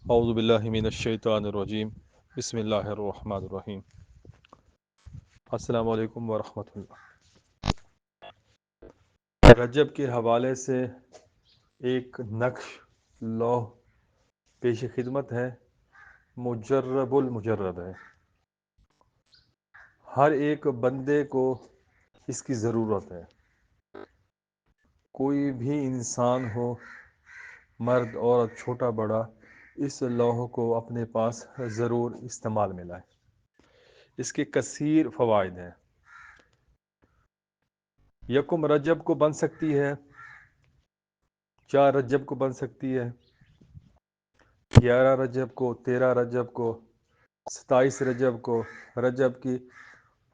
اعوذ باللہ من الشیطان الرجیم بسم اللہ الرحمن الرحیم السلام علیکم ورحمۃ اللہ۔ رجب کے حوالے سے ایک نقش لوح پیش خدمت ہے، مجرب المجرب ہے۔ ہر ایک بندے کو اس کی ضرورت ہے، کوئی بھی انسان ہو، مرد عورت چھوٹا بڑا، اس لوح کو اپنے پاس ضرور استعمال میں لائے۔ اس کے کثیر فوائد ہیں۔ یکم رجب کو بن سکتی ہے، 4 رجب کو بن سکتی ہے، 11 رجب کو، 13 رجب کو، 27 رجب کو، رجب کی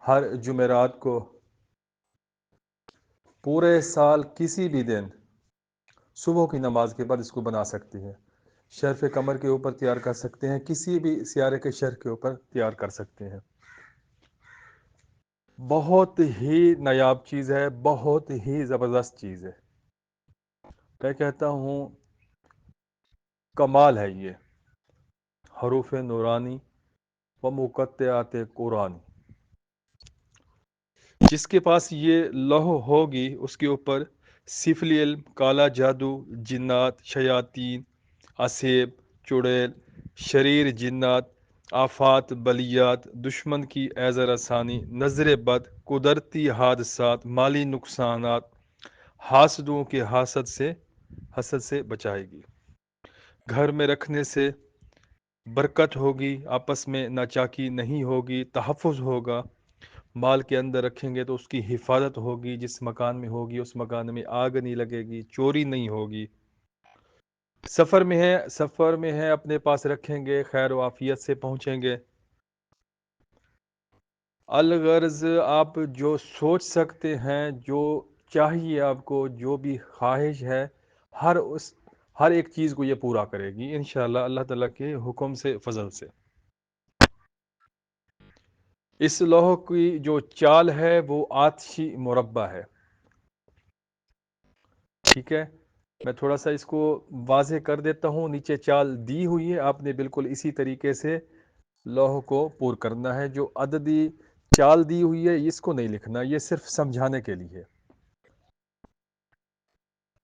ہر جمعرات کو، پورے سال کسی بھی دن صبح کی نماز کے بعد اس کو بنا سکتی ہے۔ شرف قمر کے اوپر تیار کر سکتے ہیں، کسی بھی سیارے کے شرف کے اوپر تیار کر سکتے ہیں۔ بہت ہی نایاب چیز ہے، بہت ہی زبردست چیز ہے۔ میں کہتا ہوں کمال ہے یہ، حروف نورانی و مقطعات قرآن۔ جس کے پاس یہ لوح ہوگی اس کے اوپر سفلی علم، کالا جادو، جنات، شیاطین، اسیب، چڑیل، شریر جنات، آفات، بلیات، دشمن کی ایذر رسانی، نظر بد، قدرتی حادثات، مالی نقصانات، حاسدوں کے حسد سے بچائے گی۔ گھر میں رکھنے سے برکت ہوگی، آپس میں ناچاکی نہیں ہوگی، تحفظ ہوگا۔ مال کے اندر رکھیں گے تو اس کی حفاظت ہوگی، جس مکان میں ہوگی اس مکان میں آگ نہیں لگے گی، چوری نہیں ہوگی۔ سفر میں ہے اپنے پاس رکھیں گے، خیر و عافیت سے پہنچیں گے۔ الغرض آپ جو سوچ سکتے ہیں، جو چاہیے آپ کو، جو بھی خواہش ہے، ہر ایک چیز کو یہ پورا کرے گی انشاءاللہ، اللہ تعالیٰ کے حکم سے، فضل سے۔ اس لوح کی جو چال ہے وہ آتشی مربع ہے، ٹھیک ہے۔ میں تھوڑا سا اس کو واضح کر دیتا ہوں۔ نیچے چال دی ہوئی ہے، آپ نے بالکل اسی طریقے سے لوح کو پور کرنا ہے۔ جو عددی چال دی ہوئی ہے اس کو نہیں لکھنا، یہ صرف سمجھانے کے لیے۔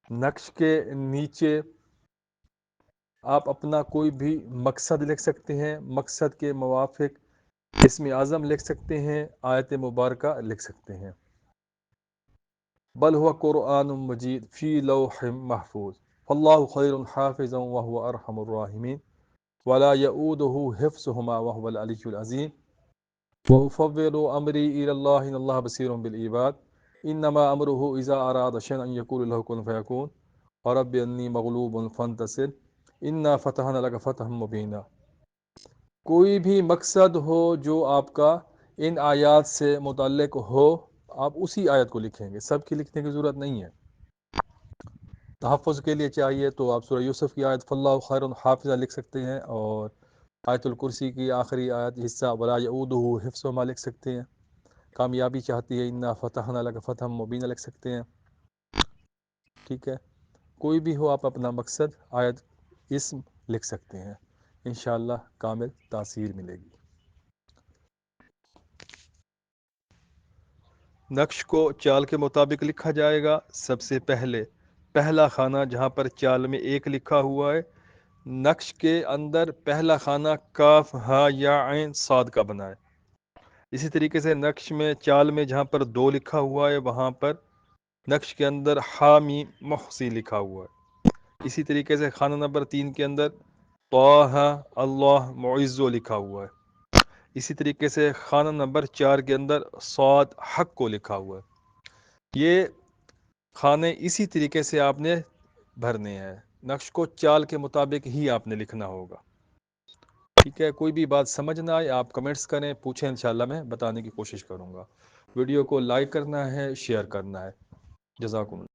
نقش کے نیچے آپ اپنا کوئی بھی مقصد لکھ سکتے ہیں، مقصد کے موافق اسم اعظم لکھ سکتے ہیں، آیت مبارکہ لکھ سکتے ہیں۔ بل هو قرآن مجید فی لوح محفوظ فاللہ خیر حافظا وهو ارحم الراحمین ولا یؤوده حفظهما وهو العلی العظیم وافوض امری الی اللہ ان اللہ بصیر بالعباد انما امره اذا اراد شیئا ان یقول له کن فیکون رب انی مغلوب فانتصر انا فتحنا لک فتحا مبینا۔ کوئی بھی مقصد ہو جو آپ کا ان آیات سے متعلق ہو، آپ اسی آیت کو لکھیں گے، سب کی لکھنے کی ضرورت نہیں ہے۔ تحفظ کے لیے چاہیے تو آپ سورہ یوسف کی آیت فاللہ خیر حافظہ لکھ سکتے ہیں، اور آیت الکرسی کی آخری آیت حصہ ولا یعودہ حفظہما لکھ سکتے ہیں۔ کامیابی چاہتی ہے انا فتحنا لک فتحا مبینا لکھ سکتے ہیں، ٹھیک ہے۔ کوئی بھی ہو، آپ اپنا مقصد، آیت، اسم لکھ سکتے ہیں، انشاءاللہ کامل تاثیر ملے گی۔ نقش کو چال کے مطابق لکھا جائے گا۔ سب سے پہلا خانہ جہاں پر چال میں 1 لکھا ہوا ہے، نقش کے اندر پہلا خانہ کاف ہا یا عین صاد کا بنا ہے۔ اسی طریقے سے نقش میں چال میں جہاں پر 2 لکھا ہوا ہے، وہاں پر نقش کے اندر ہا میم محسی لکھا ہوا ہے۔ اسی طریقے سے خانہ نمبر 3 کے اندر طٰہٰ اللہ معزّ لکھا ہوا ہے۔ اسی طریقے سے خانہ نمبر 4 کے اندر صاد حق کو لکھا ہوا ہے۔ یہ خانے اسی طریقے سے آپ نے بھرنے ہیں، نقش کو چال کے مطابق ہی آپ نے لکھنا ہوگا، ٹھیک ہے۔ کوئی بھی بات سمجھ نہ آئے آپ کمنٹس کریں، پوچھیں، انشاءاللہ میں بتانے کی کوشش کروں گا۔ ویڈیو کو لائک کرنا ہے، شیئر کرنا ہے۔ جزاکم اللہ۔